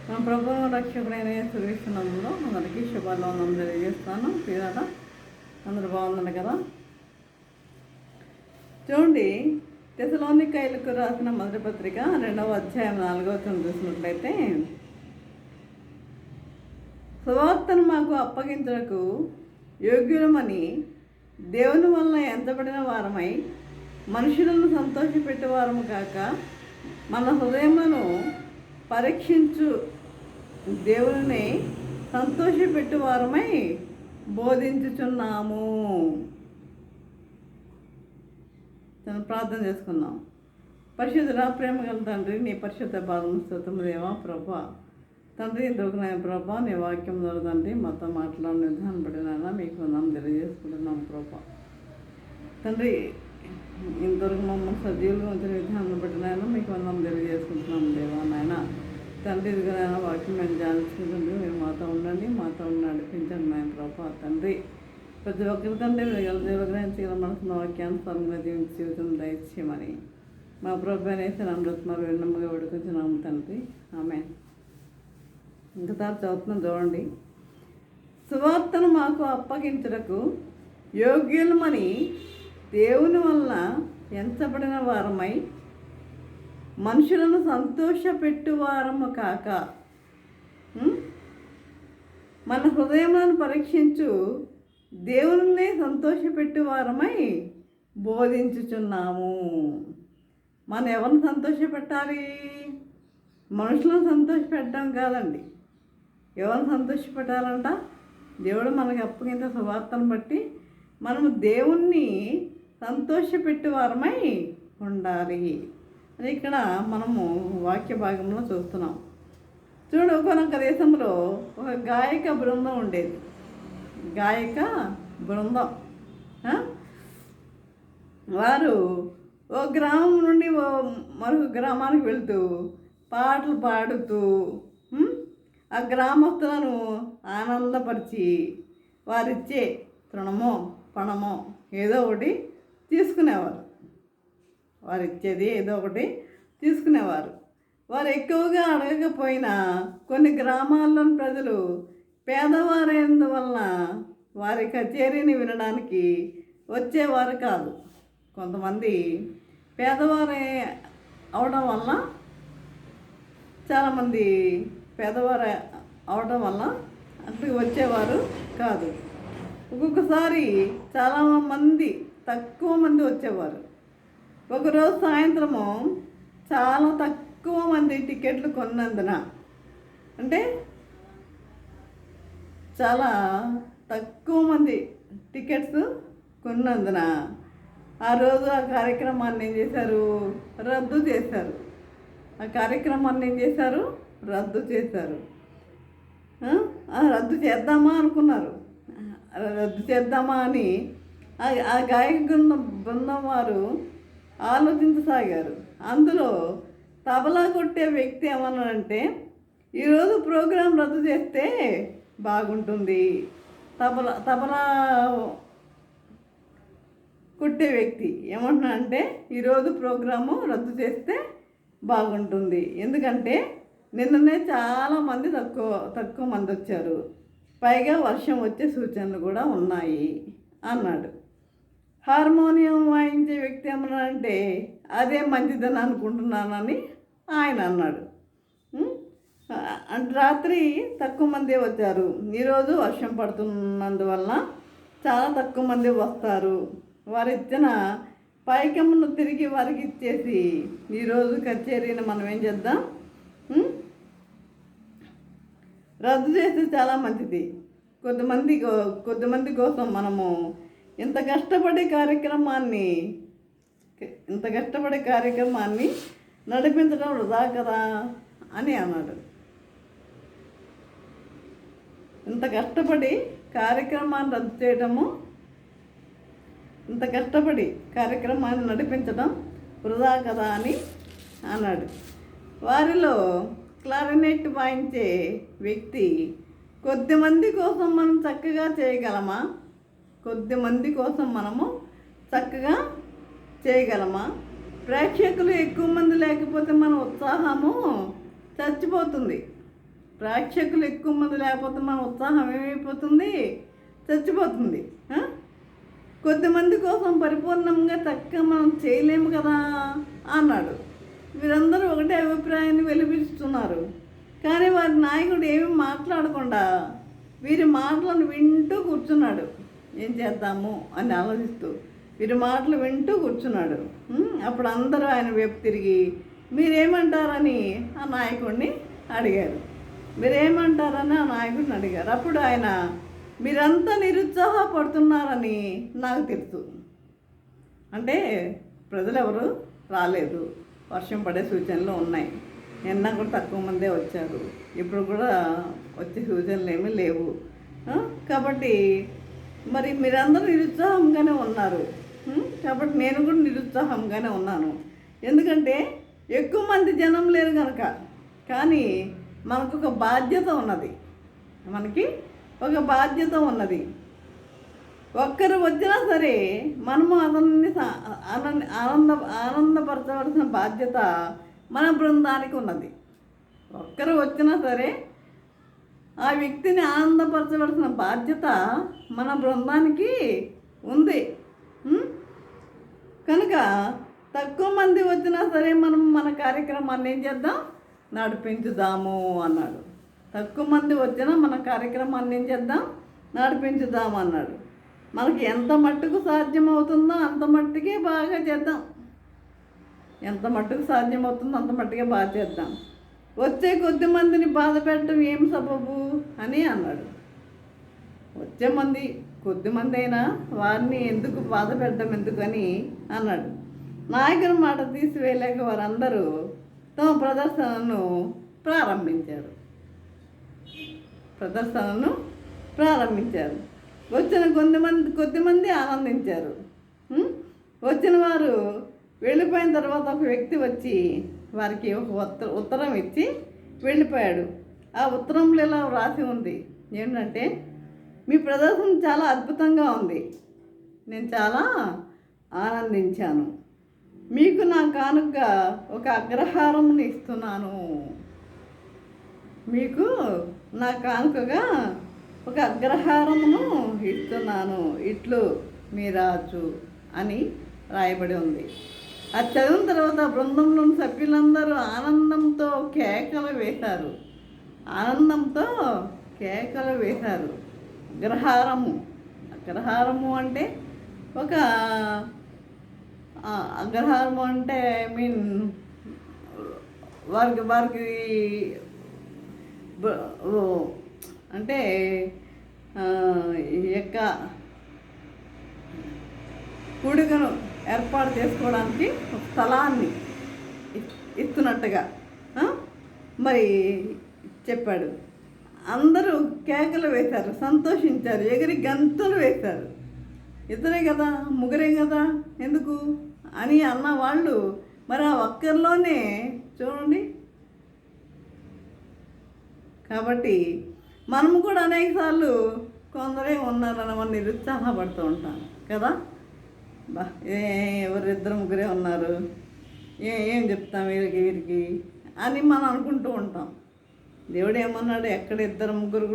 మన ప్రభుత్వ రక్షకుడైన యేసుక్రీస్తునామములో అందరికీ శుభాలను తెలియజేస్తాను. తీరాట అందరూ బాగుందండి కదా. చూడండి, తెసలోనికైలకు రాసిన మొదటి పత్రిక 2వ అధ్యాయం 4వ వచనం చూసినట్లయితే, సువార్తను మాకు అప్పగించడానికి యోగ్యులమని దేవుని వలన ఎంచబడిన వారమై మనుషులను సంతోషపెట్టేవారము కాక మన హృదయములను పరీక్షించు దేవుని సంతోషపెట్టువారమై బోధించుచున్నాము. ప్రార్థన చేసుకుందాం. పరిశుద్ధుడా, ప్రేమ గల తండ్రి, నీ పరిశుద్ధ పాదము స్తుతము దేవా ప్రభా. తండ్రి, దొరికిన ప్రభా, నీ వాక్యం దొరకండి మాతో మాట్లాడిన విధానం పడినా మీకు మనం తెలియజేసుకుంటున్నాం ప్రభా. తండ్రి, ఇంతవరకు మమ్మల్ని సజీవులుగా ఉంచిన విధానం పడినాయన మీకు మనం తెలియజేసుకుంటున్నాం దేవా. నాయన తండ్రి, ఇదిగోనైనా వాక్యం మేము ధ్యానించుకుంటుంది. మీరు మాతో ఉండండి, మాతో నడిపించండి నాయన ప్రభా. తండ్రి, ప్రతి ఒక్కరి తండ్రి దేవుగ్రహించిన మనసున్న వాక్యానుసారంగా జీవించి జీవితం దయచేయమని మా ప్రభు అనేసి అమృతమారు విన్నమ్మగా వేడుకొంచున్నాము తండ్రి. ఆమేన్. ఇంకసారి చదువుతున్నాం చూడండి. సువార్తను మాకు అప్పగించుటకు యోగ్యులమని దేవుని వలన ఎంచబడిన వారమై మనుషులను సంతోషపెట్టువారము కాక మన హృదయములను పరీక్షించు దేవుని సంతోషపెట్టువారమై బోధించుచున్నాము. మనం ఎవరిని సంతోషపెట్టాలి? మనుషులను సంతోషపెట్టడం కాదండి. ఎవరిని సంతోషపెట్టాలంట? దేవుడు మనకి అప్పగింత సువార్తను బట్టి మనము దేవుణ్ణి సంతోషపెట్టువారమై ఉండాలి అని ఇక్కడ మనము వాక్య భాగంలో చూస్తున్నాం. చూడు, ఒకనొక దేశంలో ఒక గాయక బృందం ఉండేది. గాయక బృందం వారు ఓ గ్రామం నుండి మరొక గ్రామానికి వెళుతూ పాటలు పాడుతూ ఆ గ్రామస్తులను ఆనందపరిచి వారిచ్చే తృణమో పణమో ఏదో ఒకటి తీసుకునేవారు. వారు ఇచ్చేది ఏదో ఒకటి తీసుకునేవారు. వారు ఎక్కువగా అడగకపోయినా కొన్ని గ్రామాల్లోని ప్రజలు పేదవారైనందువలన వారి కచేరీని వినడానికి వచ్చేవారు కాదు. కొంతమంది పేదవారే అవడం వల్ల చాలామంది పేదవారు అవడం వల్ల అక్కడికి వచ్చేవారు కాదు. ఒక్కొక్కసారి చాలామంది తక్కువ మంది వచ్చేవారు. ఒకరోజు సాయంత్రము చాలా తక్కువ మంది టికెట్లు కొన్నందున, అంటే చాలా తక్కువ మంది టికెట్స్ కొన్నందున ఆ రోజు ఆ కార్యక్రమాన్ని ఏం చేశారు? రద్దు చేశారు. ఆ కార్యక్రమాన్ని ఏం చేశారు? రద్దు చేశారు. రద్దు చేద్దామా అనుకున్నారు. రద్దు చేద్దామా అని ఆ గాయక బృందం వారు ఆలోచించసాగారు. అందులో తబలా కొట్టే వ్యక్తి ఏమన్నాడంటే, ఈరోజు ప్రోగ్రాం రద్దు చేస్తే బాగుంటుంది. తబలా కొట్టే వ్యక్తి ఏమంటున్నాడంటే, ఈరోజు ప్రోగ్రాము రద్దు చేస్తే బాగుంటుంది, ఎందుకంటే నిన్ననే చాలామంది తక్కువ మంది వచ్చారు, పైగా వర్షం వచ్చే సూచనలు కూడా ఉన్నాయి అన్నాడు. హార్మోనియం వాయించే వ్యక్తి ఏమన్నాడంటే, అదే మంచిదని అనుకుంటున్నానని ఆయన అన్నాడు. రాత్రి తక్కువ మంది వచ్చారు, ఈరోజు వర్షం పడుతున్నందువల్ల చాలా తక్కువ మంది వస్తారు, వారు ఇచ్చిన పైకమును తిరిగి వారికి ఇచ్చేసి ఈరోజు కచేరీని మనం ఏం చేద్దాం? రద్దు చేస్తే చాలా మంచిది. కొద్దిమంది కోసం మనము ఇంత కష్టపడే కార్యక్రమాన్ని నడిపించడం వృధా కదా అని అన్నాడు. ఇంత కష్టపడి కార్యక్రమాన్ని రద్దు చేయడము, ఇంత కష్టపడి కార్యక్రమాన్ని నడిపించడం వృధా కదా అని అన్నాడు. వారిలో క్లారినెట్ వాయించే వ్యక్తి, కొద్దిమంది కోసం మనం చక్కగా చేయగలమా? కొద్దిమంది కోసం మనము చక్కగా చేయగలమా? ప్రేక్షకులు ఎక్కువ మంది లేకపోతే మన ఉత్సాహము చచ్చిపోతుంది. ప్రేక్షకులు ఎక్కువ మంది లేకపోతే మన ఉత్సాహం ఏమైపోతుంది, చచ్చిపోతుంది. కొద్దిమంది కోసం పరిపూర్ణంగా చక్కగా మనం చేయలేము కదా అన్నాడు. వీరందరూ ఒకటే అభిప్రాయాన్ని వెలిపిస్తున్నారు. కానీ వారి నాయకుడు ఏమీ మాట్లాడకుండా వీరి మాటలను వింటూ కూర్చున్నాడు. ఏం చేద్దాము అని ఆలోచిస్తూ వీరి మాటలు వింటూ కూర్చున్నాడు. అప్పుడు అందరూ ఆయన వైపు తిరిగి మీరేమంటారని ఆ నాయకుడిని అడిగారు. మీరేమంటారని ఆ నాయకుడిని అడిగారు. అప్పుడు ఆయన మీరంతా నిరుత్సాహపడుతున్నారని నాకు తెలుసు. అంటే ప్రజలు ఎవరు రాలేదు, వర్షం పడే సూచనలు ఉన్నాయి. నిన్న కూడా తక్కువ మందే వచ్చారు, ఇప్పుడు కూడా వచ్చే సూచనలు ఏమీ లేవు. కాబట్టి మరి మీరందరూ నిరుత్సాహంగానే ఉన్నారు. కాబట్టి నేను కూడా నిరుత్సాహంగానే ఉన్నాను. ఎందుకంటే ఎక్కువ మంది జనం లేరు కనుక. కానీ మనకు ఒక బాధ్యత ఉన్నది, మనకి ఒక బాధ్యత ఉన్నది. ఒక్కరు వచ్చినా సరే మనము అతన్ని ఆనందపరచవలసిన బాధ్యత మన బృందానికి ఉన్నది. ఒక్కరు వచ్చినా సరే ఆ వ్యక్తిని ఆనందపరచవలసిన బాధ్యత మన బృందానికి ఉంది. కనుక తక్కువ మంది వచ్చినా సరే మనం మన కార్యక్రమాన్ని ఏం చేద్దాం, నడిపించుదాము అన్నాడు. తక్కువ మంది వచ్చినా మన కార్యక్రమాన్ని ఏం చేద్దాం, నడిపించుదాము అన్నాడు. మనకి ఎంత మట్టుకు సాధ్యమవుతుందో అంత మట్టుకే బాగా చేద్దాం. ఎంత మట్టుకు సాధ్యమవుతుందో అంత మట్టుకే బాగా చేద్దాం. వచ్చే కొద్ది మందిని బాధ పెట్టడం ఏం సబబు అని అన్నాడు. వచ్చే కొద్ది మంది అయినా వారిని ఎందుకు బాధ పెట్టడం ఎందుకని అన్నాడు. నాయకుని మాట తీసివేయలేక వారందరూ తమ ప్రదర్శనను ప్రారంభించారు. వచ్చిన కొద్దిమంది ఆనందించారు. వచ్చిన వారు వెళ్ళిపోయిన తర్వాత ఒక వ్యక్తి వచ్చి వారికి ఒక ఉత్తరం ఇచ్చి వెళ్ళిపోయాడు. ఆ ఉత్తరంలో ఇలా వ్రాసి ఉంది, ఏంటంటే మీ ప్రదర్శన చాలా అద్భుతంగా ఉంది, నేను చాలా ఆనందించాను, మీకు నా కానుకగా ఒక అగ్రహారమును ఇస్తున్నాను, మీకు నా కానుకగా ఒక అగ్రహారమును ఇస్తున్నాను, ఇట్లు మీ రాజు అని రాయబడి ఉంది. అది చదివిన తర్వాత బృందంలోని సభ్యులందరూ ఆనందంతో కేకలు వేశారు. అగ్రహారము అంటే ఒక అగ్రహారము అంటే ఐ మీన్ వారికి అంటే యొక్క కూడికను ఏర్పాటు చేసుకోవడానికి స్థలాన్ని ఇస్తున్నట్టుగా మరి చెప్పాడు. అందరూ కేకలు వేశారు, సంతోషించారు, ఎగిరి గంతులు వేశారు. ఇద్దరే కదా, ముగ్గురే కదా, ఎందుకు అని అన్న వాళ్ళు మరి ఆ ఒక్కరిలోనే చూడండి. కాబట్టి మనము కూడా అనేకసార్లు కొందరే ఉన్నారని మనం నిరుత్సాహపడుతూ ఉంటాం కదా. ఎవరిద్దరు ముగ్గురే ఉన్నారు, ఏం చెప్తాం వీరికి అని మనం అనుకుంటూ ఉంటాం. దేవుడు ఏమన్నాడు, ఎక్కడ ఇద్దరు ముగ్గురు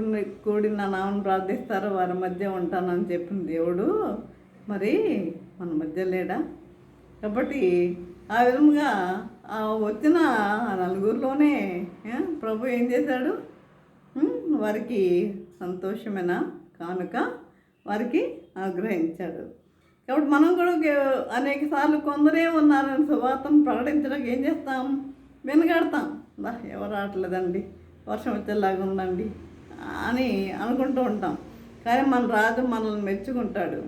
కూడి నా నామను ప్రార్థిస్తారో వారి మధ్య ఉంటానని చెప్పిన దేవుడు మరి మన మధ్య లేడా? కాబట్టి ఆ విధంగా వచ్చిన నలుగురిలోనే ప్రభు ఏం చేశాడు, వారికి సంతోషమైన కానుక వారికి అనుగ్రహించాడు. కాబట్టి మనం కూడా అనేక సార్లు కొందరే ఉన్నారని సువార్తను ప్రకటించడానికి ఏం చేస్తాం, వెనకాడతాం. ఎవరు రావట్లేదండి, వర్షం వచ్చేలాగా ఉందండి అని అనుకుంటూ ఉంటాం. కానీ మన రాజు మనల్ని మెచ్చుకుంటాడు.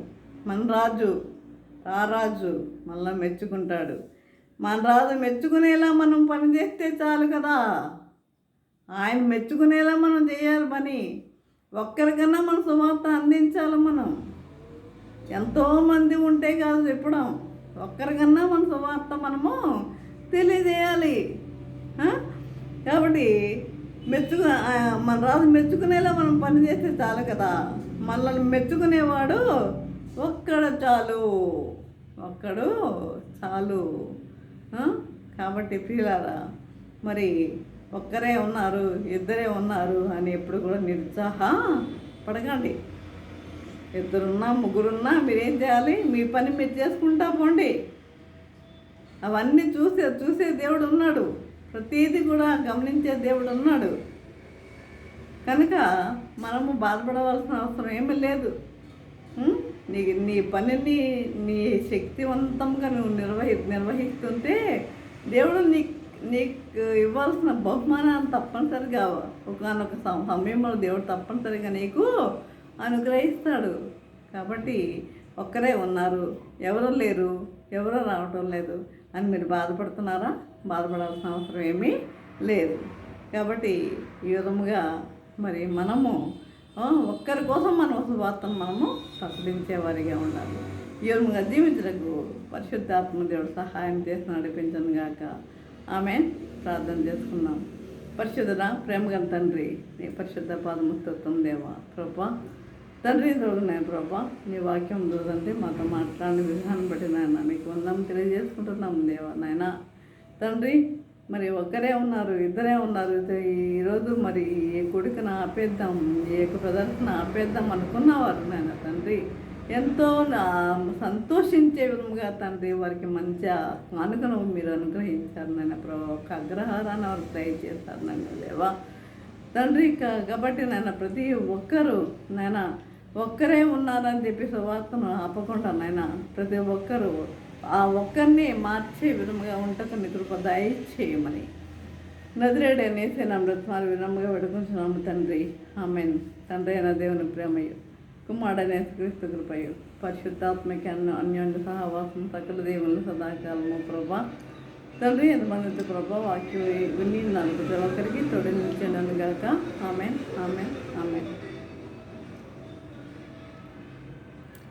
మన రాజు మనల్ని మెచ్చుకుంటాడు. మన రాజు మెచ్చుకునేలా మనం పని చేస్తే చాలు కదా. ఆయన మెచ్చుకునేలా మనం చేయాలి పని. ఒక్కరికన్నా మన సువార్త అందించాలి. మనం ఎంతోమంది ఉంటే కాదు చెప్పడం, ఒక్కరికన్నా మన సువార్త మనము తెలియజేయాలి. కాబట్టి మన రాజు మెచ్చుకునేలా మనం పని చేస్తే చాలు కదా. మనల్ని మెచ్చుకునేవాడు ఒక్కడు చాలు. కాబట్టి ప్రియులారా, మరి ఒక్కరే ఉన్నారు, ఇద్దరే ఉన్నారు అని ఎప్పుడు కూడా నిరుత్సాహ పడకండి. ఇద్దరున్నా ముగ్గురున్నా మీరేం చేయాలి? మీ పని మీరు చేసుకుంటా పోండి. అవన్నీ చూసే దేవుడు ఉన్నాడు. ప్రతీది కూడా గమనించే దేవుడు ఉన్నాడు. కనుక మనము బాధపడవలసిన అవసరం ఏమీ లేదు. నీ పనిని నీ శక్తివంతంగా నువ్వు నిర్వహిస్తుంటే దేవుడు నీకు ఇవ్వాల్సిన బహుమానాన్ని తప్పనిసరిగా ఒకనొక సమయంలో దేవుడు తప్పనిసరిగా నీకు అనుగ్రహిస్తాడు. కాబట్టి ఒక్కరే ఉన్నారు, ఎవరు లేరు, ఎవరో రావటం లేదు అని మీరు బాధపడుతున్నారా? బాధపడాల్సిన అవసరం ఏమీ లేదు. కాబట్టి ఈ విధముగా మరి మనము ఒక్కరి కోసం మన సువార్తను మనము ప్రకటించేవారిగా ఉండాలి. ఈ విధంగా జీవించడానికి పరిశుద్ధాత్మ దేవుడు సహాయం చేసి నడిపించను గాక. ఆమె ప్రార్థన చేసుకున్నాం. పరిశుద్ధ ప్రేమగల తండ్రి, నీ పరిశుద్ధ పాదముస్తోత్రం దేవా. ప్రభా తండ్రి దొరుకున్నాయి ప్రభా, నీ వాక్యం దూరంటే మాతో మాట్లాడిన విధానం బట్టి నాయన మీకు వందనం తెలియజేసుకుంటున్నాం దేవా. నాయన తండ్రి మరి ఒక్కరే ఉన్నారు, ఇద్దరే ఉన్నారు. ఈరోజు మరి ఏ కొడుకును ఆపేద్దాం, ఏ ప్రదర్శన ఆపేద్దాం అనుకున్నవారు నాయన తండ్రి ఎంతో సంతోషించే విధంగా తండ్రి వారికి మంచి కానుకను మీరు అనుగ్రహించారు నాయన ప్రభా. ఒక అగ్రహారాన్ని వారు దయచేస్తారు నాయన దేవా తండ్రి. కాబట్టి నాయన ప్రతి ఒక్కరూ నాయన ఒక్కరే ఉన్నారని చెప్పి సువార్తను ఆపకుండా నాయన ప్రతి ఒక్కరూ ఆ ఒక్కరిని మార్చే విధముగా ఉంటకు నీ కృప దయచేయమని నజరేయుడు అనేసి నమ్రత్నాలు వినమ్ముగా వేడుకుంటున్నాము తండ్రి. ఆమెన్. తండ్రి అయిన దేవుని ప్రేమయు, కుమారుడైన క్రీస్తు కృపయు, పరిశుద్ధాత్మకి అన్యోన్య సహవాసం సకల దేవుని సదాకాలము ప్రభా తండ్రి ఎంతమంది ప్రభా వాక్యం విని నలుగురు ఒకరికి తొడి నిలిచేనను గాక. Amen, amen, amen.